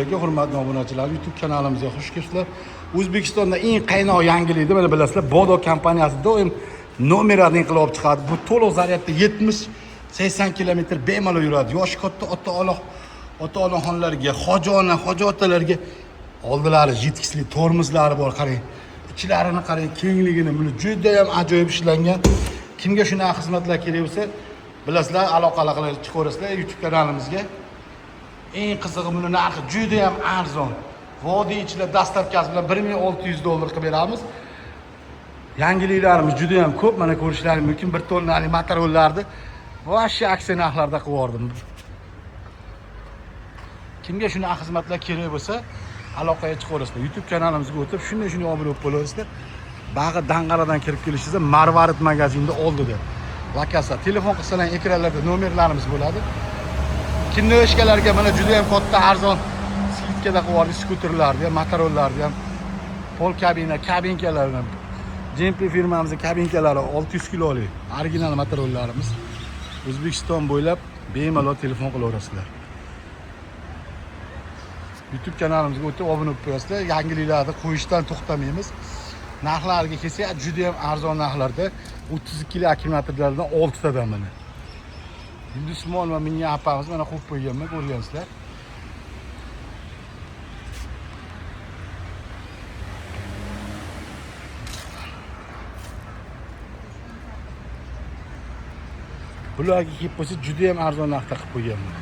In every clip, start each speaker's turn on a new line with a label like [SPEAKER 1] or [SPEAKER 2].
[SPEAKER 1] Hurmatli obunachilar, YouTube kanalimizga xush kelibsizlar. O'zbekistonda eng qaynoq yangilikni mana bilasizlar, Bodo kompaniyasi doim nomerlarni inqilob olib chiqadi. Bu to'liq zaryadda 70-80 kilometr bemalol yuradi. Yosh katta ota-onaxonlarga, hoji otalarga oldilari yetkisli tormozlari bor, qarang. Ichlarini qarang, kengligini, buni juda ham ajoyib ishlangan. Kimga shunaqa xizmatlar kerak bo'lsa, bilasizlar, aloqalar qilib chiqaverasizlar YouTube kanalimizga. Eng qizig'i buni narxi juda ham arzon. Vodiy ichida dastlabkasi bilan $1600 qilib beramiz. Yangiliklarimiz juda ham ko'p. Mana ko'rishlaringiz mumkin. Bir tonnalik motorollarni vashsha aksiya narxlarda qilib yubordim. Kimga shunaqa xizmatlar kerak bo'lsa, aloqaga chiqaverasizlar. YouTube kanalimizga o'tib, shunday obuna bo'lib qo'yasizlar. Bag'i Dang'aradan kirib kelishingizda Marvarid magazinida oldida. Lokasiya, telefon qilsalar ekranlarda nomerlarimiz bo'ladi. Kindoshkalarga mana juda ham katta arzon skidkada qilib yubordik, skuterlarni ham, motorollarni ham, pol kabinkalarni. JMP firmamizning kabinkalari 600 kilolik original motorollarimiz. O'zbekiston bo'ylab bemalol telefon qilaverasizlar. YouTube kanalimizga o'tib obuna bo'lib qo'yasizlar. Yangiliklarni qo'yishdan to'xtamaymiz. Narxlariga kelsak, juda ham arzon narxlarda 32 akkumulyatorlardan 6 tadan mana. Hindusmon va mini apamiz mana qo'yib qo'yganman, ko'rgansizlar. Bularga kelib bo'lsa juda ham arzon narxda qilib qo'yganman.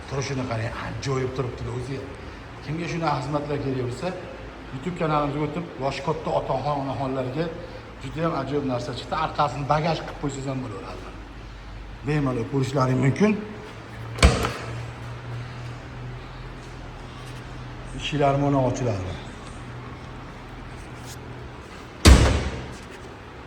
[SPEAKER 1] Turishini qarang, ajoyib turibdi o'zi. Kimga shunaqa xizmatlar kerak bo'lsa, YouTube kanalimizga o'tib, yosh katta ota-onaxonlarga juda ham ajoyib narsa chiqdi. Orqasini bagaj qilib qo'ysangiz ham bo'laveradi. Bemalol ko'rishlaringiz mumkin. Eshiklar mana ochiladi.